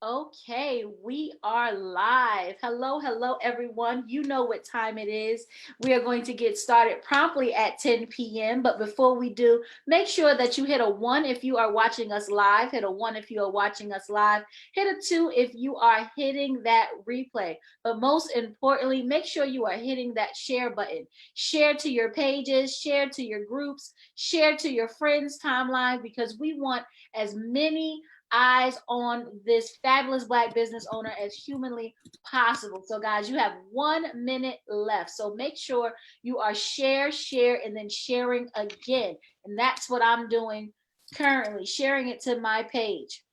Okay, we are live. Hello, hello, everyone. You know what time it is. We are going to get started promptly at 10 p.m. But before we do, make sure that you hit a one if you are watching us live, hit a one if you are watching us live, hit a two if you are hitting that replay. But most importantly, make sure you are hitting that share button. Share to your pages, share to your groups, share to your friends' timeline because we want as many eyes on this fabulous Black business owner as humanly possible. So, guys, you have 1 minute left. So make sure you are share, and then sharing again. And that's what I'm doing currently, sharing it to my page.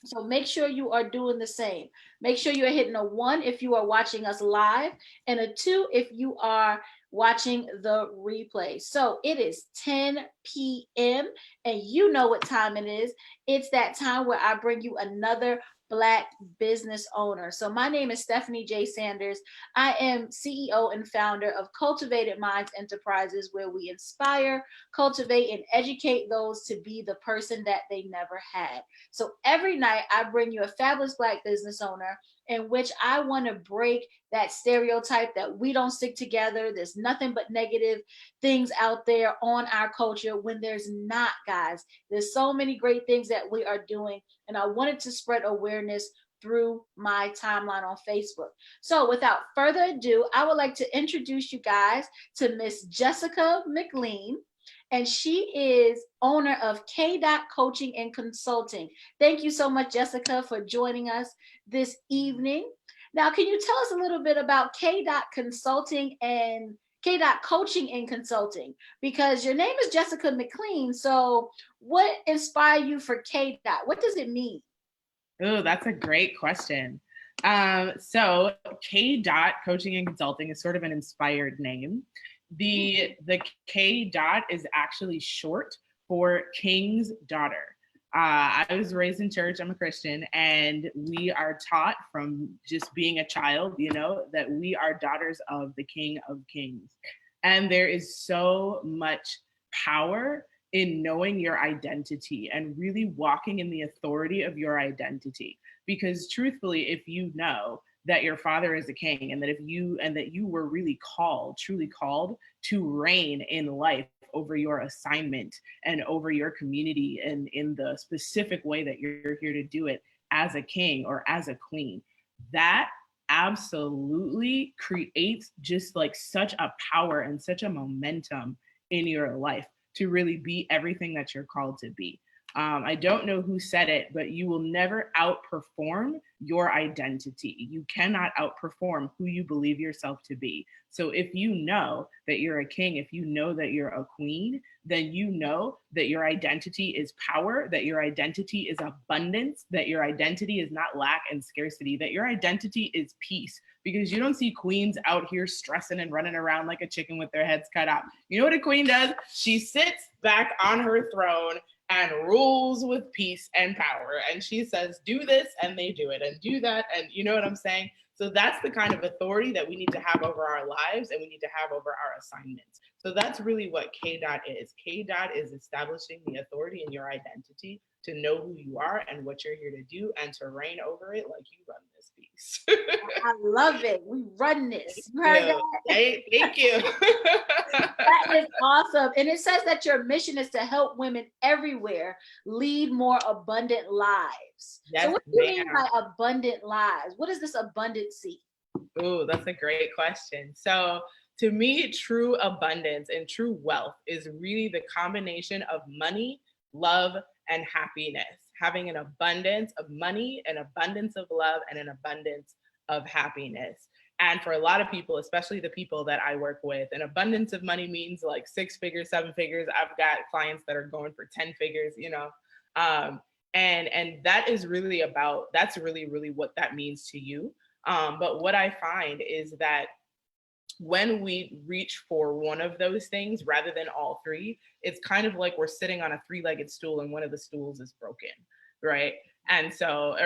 So make sure you are doing the same. Make sure you are hitting a one if you are watching us live and a two if you are watching the replay. So it is 10 p.m. and you know what time it is. It's that time where I bring you another Black business owner. So my name is Stephanie J. Sanders. I am CEO and founder of Cultivated Minds Enterprises, where we inspire, cultivate, and educate those to be the person that they never had. So every night I bring you a fabulous Black business owner in which I want to break that stereotype that we don't stick together. There's nothing but negative things out there on our culture when there's not, guys. There's so many great things that we are doing. And I wanted to spread awareness through my timeline on Facebook. So without further ado, I would like to introduce you guys to Miss Jessica McLean, and she is owner of K. Coaching and Consulting. Thank you so much, Jessica, for joining us this evening. Now, can you tell us a little bit about K. Consulting and K. Coaching and Consulting? Because your name is Jessica McLean. So, what inspired you for K. What does it mean? Oh, that's a great question. So K. Coaching and Consulting is sort of an inspired name. The K. Is actually short for King's Daughter. I was raised in church. I'm a Christian, and we are taught from just being a child, that we are daughters of the King of Kings. And there is so much power in knowing your identity and really walking in the authority of your identity. Because truthfully, if you know that your father is a king and that you were really called, truly called to reign in life over your assignment and over your community and in the specific way that you're here to do it as a king or as a queen, that absolutely creates just like such a power and such a momentum in your life to really be everything that you're called to be. I don't know who said it, but you will never outperform your identity. You cannot outperform who you believe yourself to be. So if you know that you're a king, if you know that you're a queen, then you know that your identity is power, that your identity is abundance, that your identity is not lack and scarcity, that your identity is peace. Because you don't see queens out here stressing and running around like a chicken with their heads cut off. You know what a queen does? She sits back on her throne and rules with peace and power. And she says, do this, and they do it, and do that. And you know what I'm saying? So that's the kind of authority that we need to have over our lives and we need to have over our assignments. So that's really what K. is. K. is establishing the authority in your identity to know who you are and what you're here to do and to reign over it like you run this piece. I love it. We run this. You heard that? Thank you. That is awesome. And it says that your mission is to help women everywhere lead more abundant lives. Yes, so what do you mean by abundant lives? What is this abundancy? Oh, that's a great question. So to me, true abundance and true wealth is really the combination of money, love, and happiness. Having an abundance of money, an abundance of love, and an abundance of happiness. And for a lot of people, especially the people that I work with, an abundance of money means like 6 figures, 7 figures. I've got clients that are going for 10 figures, and that is really that's really what that means to you. But what I find is that when we reach for one of those things rather than all three, it's kind of like we're sitting on a 3-legged stool and one of the stools is broken, right? And so,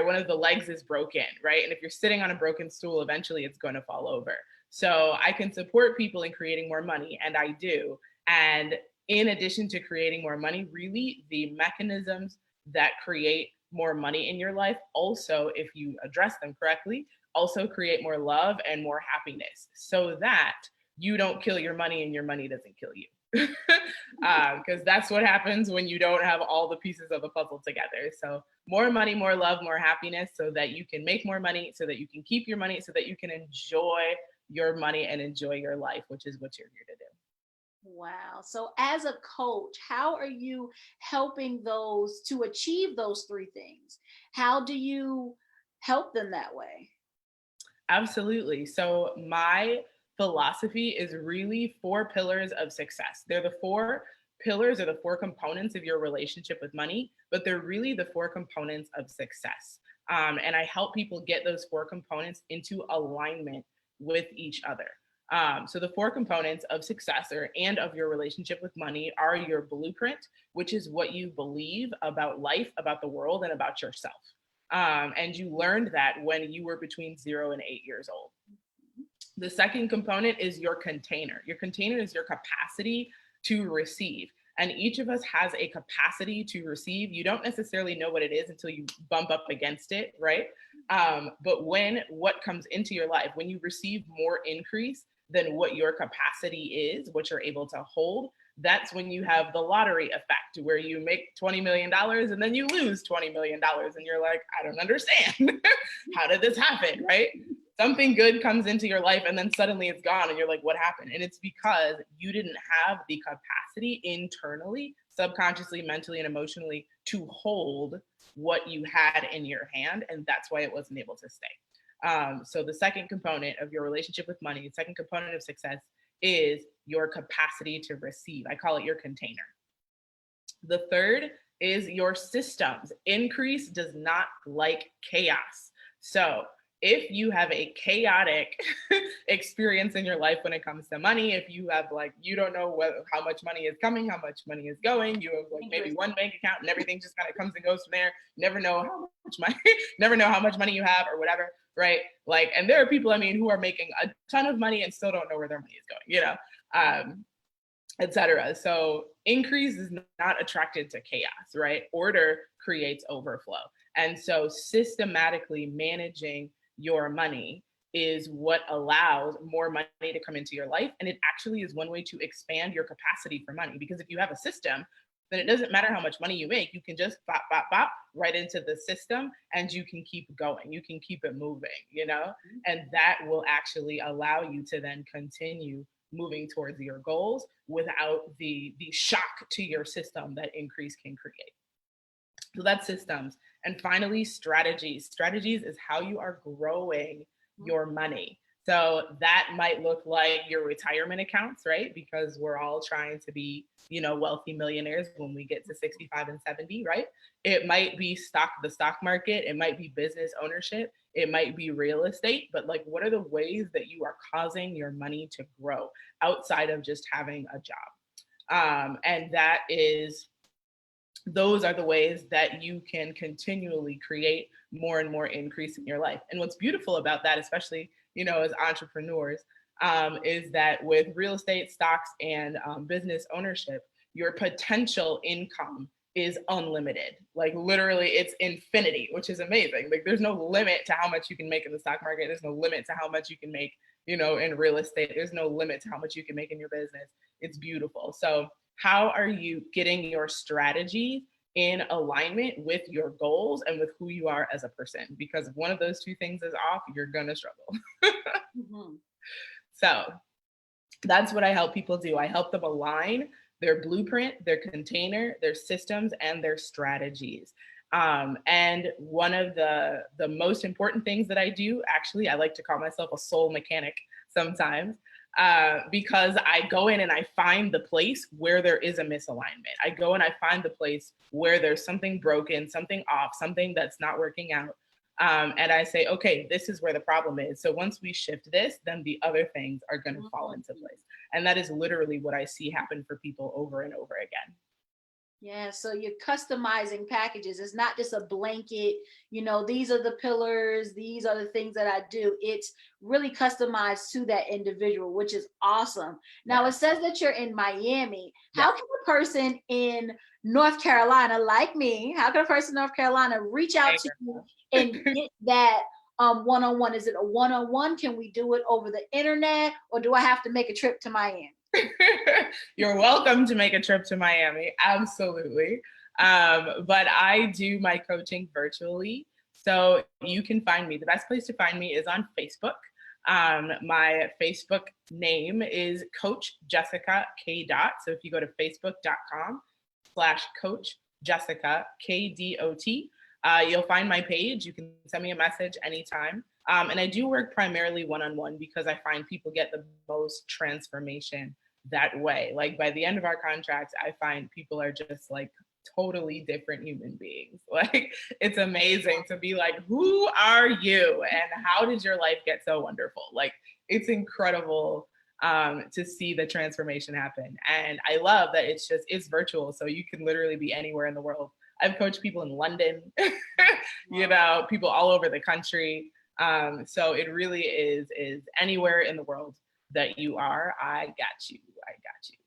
one of the legs is broken, right? And if you're sitting on a broken stool, eventually it's going to fall over. So I can support people in creating more money, and I do. And in addition to creating more money, really the mechanisms that create more money in your life, also, if you address them correctly, also create more love and more happiness so that you don't kill your money and your money doesn't kill you. Because that's what happens when you don't have all the pieces of the puzzle together. So more money, more love, more happiness, so that you can make more money, so that you can keep your money, so that you can enjoy your money and enjoy your life, which is what you're here to do. Wow. So as a coach, how are you helping those to achieve those three things? How do you help them that way? Absolutely. So my philosophy is really 4 pillars of success. They're the 4 pillars or the 4 components of your relationship with money, but they're really the 4 components of success. And I help people get those 4 components into alignment with each other. So the 4 components of success and of your relationship with money are your blueprint, which is what you believe about life, about the world, and about yourself. And you learned that when you were between 0 and 8 years old. The second component is your container. Your container is your capacity to receive. And each of us has a capacity to receive. You don't necessarily know what it is until you bump up against it, right? But what comes into your life, when you receive more increase than what your capacity is, what you're able to hold, that's when you have the lottery effect, where you make $20 million and then you lose $20 million. And you're like, I don't understand. How did this happen, right? Something good comes into your life and then suddenly it's gone and you're like, what happened? And it's because you didn't have the capacity internally, subconsciously, mentally, and emotionally to hold what you had in your hand. And that's why it wasn't able to stay. So the second component of your relationship with money, the second component of success, is your capacity to receive. I call it your container. The third is your systems. Increase does not like chaos. So if you have a chaotic experience in your life when it comes to money, if you have you don't know how much money is coming, how much money is going, you have maybe one bank account and everything just kind of comes and goes from there. You never know how much money, never know how much money you have or whatever, right? And there are people, who are making a ton of money and still don't know where their money is going, etc. So increase is not attracted to chaos, right? Order creates overflow. And so systematically managing your money is what allows more money to come into your life. And it actually is one way to expand your capacity for money. Because if you have a system, then it doesn't matter how much money you make. You can just bop, bop, bop right into the system and you can keep going. You can keep it moving, and that will actually allow you to then continue moving towards your goals without the shock to your system that increase can create. So that's systems. And finally, strategies. Strategies is how you are growing your money. So that might look like your retirement accounts, right? Because we're all trying to be, wealthy millionaires when we get to 65 and 70, right? It might be the stock market. It might be business ownership. It might be real estate. But what are the ways that you are causing your money to grow outside of just having a job? And those are the ways that you can continually create more and more increase in your life. And what's beautiful about that, especially, as entrepreneurs, is that with real estate, stocks, and business ownership, your potential income is unlimited. Literally, it's infinity, which is amazing. There's no limit to how much you can make in the stock market. There's no limit to how much you can make, in real estate. There's no limit to how much you can make in your business. It's beautiful. So how are you getting your strategy in alignment with your goals and with who you are as a person? Because if one of those two things is off, you're going to struggle. Mm-hmm. So that's what I help people do. I help them align their blueprint, their container, their systems, and their strategies. And one of the most important things that I do, actually, I like to call myself a soul mechanic sometimes, because I go in and I find the place where there is a misalignment. I go and I find the place where there's something broken, something off, something that's not working out. And I say, okay, this is where the problem is. So once we shift this, then the other things are going to fall into place. And that is literally what I see happen for people over and over again. Yeah, so you're customizing packages. It's not just a blanket, these are the pillars, these are the things that I do. It's really customized to that individual, which is awesome. Now, It says that you're in Miami. How can a person in North Carolina, like me, how can a person in North Carolina reach out to you and get that one-on-one? Is it a one-on-one? Can we do it over the internet, or do I have to make a trip to Miami? You're welcome to make a trip to Miami. Absolutely. But I do my coaching virtually. So you can find me. The best place to find me is on Facebook. My Facebook name is Coach Jessica K. Dot. So if you go to facebook.com/Coach Jessica KDOT, you'll find my page. You can send me a message anytime. And I do work primarily one-on-one because I find people get the most transformation that way. Like by the end of our contracts, I find people are just like totally different human beings. Like it's amazing to be like, who are you and how did your life get so wonderful? Like it's incredible to see the transformation happen. And I love that it's virtual, so you can literally be anywhere in the world. I've coached people in London, you know, people all over the country. So it really is anywhere in the world that you are, I got you. I got you.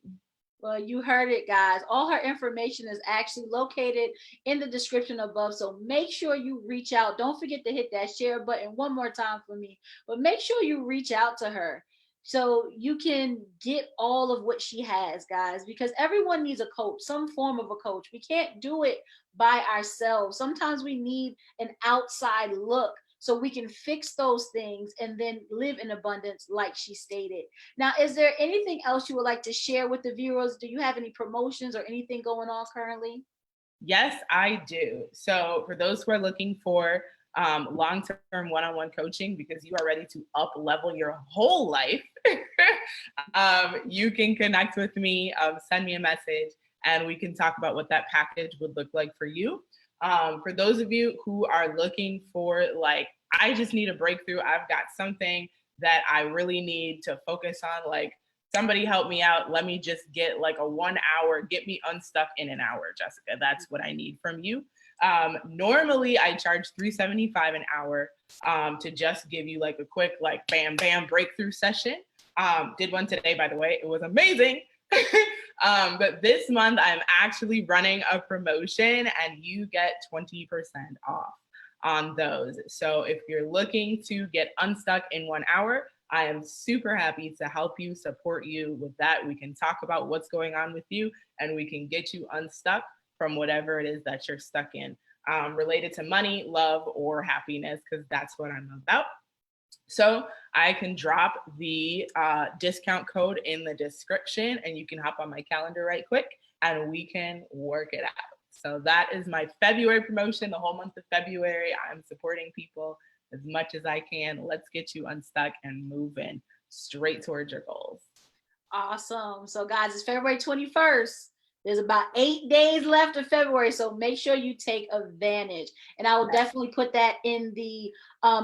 Well, you heard it, guys. All her information is actually located in the description above. So make sure you reach out. Don't forget to hit that share button one more time for me. But make sure you reach out to her so you can get all of what she has, guys, because everyone needs a coach, some form of a coach. We can't do it by ourselves. Sometimes we need an outside look so we can fix those things and then live in abundance like she stated. Now, is there anything else you would like to share with the viewers? Do you have any promotions or anything going on currently? Yes, I do. So for those who are looking for long-term one-on-one coaching because you are ready to up level your whole life, you can connect with me, send me a message, and we can talk about what that package would look like for you. For those of you who are looking for like, I just need a breakthrough, I've got something that I really need to focus on, like somebody help me out, let me just get like a 1 hour, get me unstuck in an hour, Jessica. That's what I need from you. Normally I charge $375 an hour to just give you like a quick like bam bam breakthrough session. Did one today, by the way, it was amazing. But this month I'm actually running a promotion and you get 20% off on those. So if you're looking to get unstuck in 1 hour, I am super happy to help you, support you with that. We can talk about what's going on with you and we can get you unstuck from whatever it is that you're stuck in, related to money, love, or happiness, because that's what I'm about. So I can drop the discount code in the description and you can hop on my calendar right quick and we can work it out. So that is my February promotion. The whole month of February, I'm supporting people as much as I can. Let's get you unstuck and moving straight towards your goals. Awesome. So guys, it's February 21st. There's about 8 days left of February, so make sure you take advantage. And I will definitely put that in the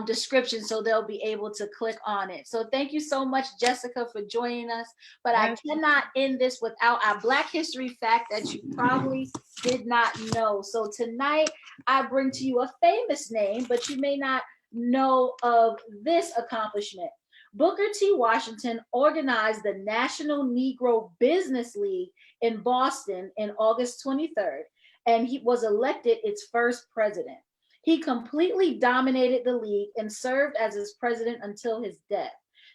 description so they'll be able to click on it. So thank you so much, Jessica, for joining us. But I cannot end this without our Black History fact that you probably did not know. So tonight, I bring to you a famous name, but you may not know of this accomplishment. Booker T. Washington organized the National Negro Business League in Boston in August 23rd, and he was elected its first president. He completely dominated the league and served as its president until his death.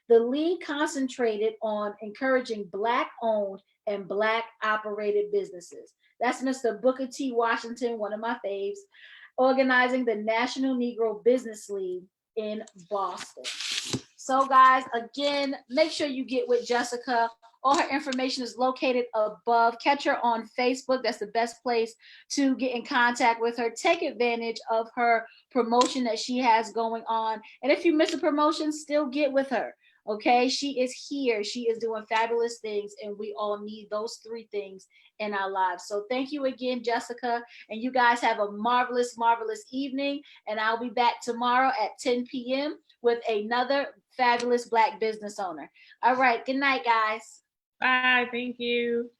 The league concentrated on encouraging Black-owned and Black-operated businesses. That's Mr. Booker T. Washington, one of my faves, organizing the National Negro Business League in Boston. So guys, again, make sure you get with Jessica. All her information is located above. Catch her on Facebook. That's the best place to get in contact with her. Take advantage of her promotion that she has going on. And if you miss a promotion, still get with her. Okay, she is here. She is doing fabulous things, and we all need those 3 things in our lives. So thank you again, Jessica. And you guys have a marvelous, marvelous evening. And I'll be back tomorrow at 10 p.m. with another fabulous Black business owner. All right. Good night, guys. Bye. Thank you.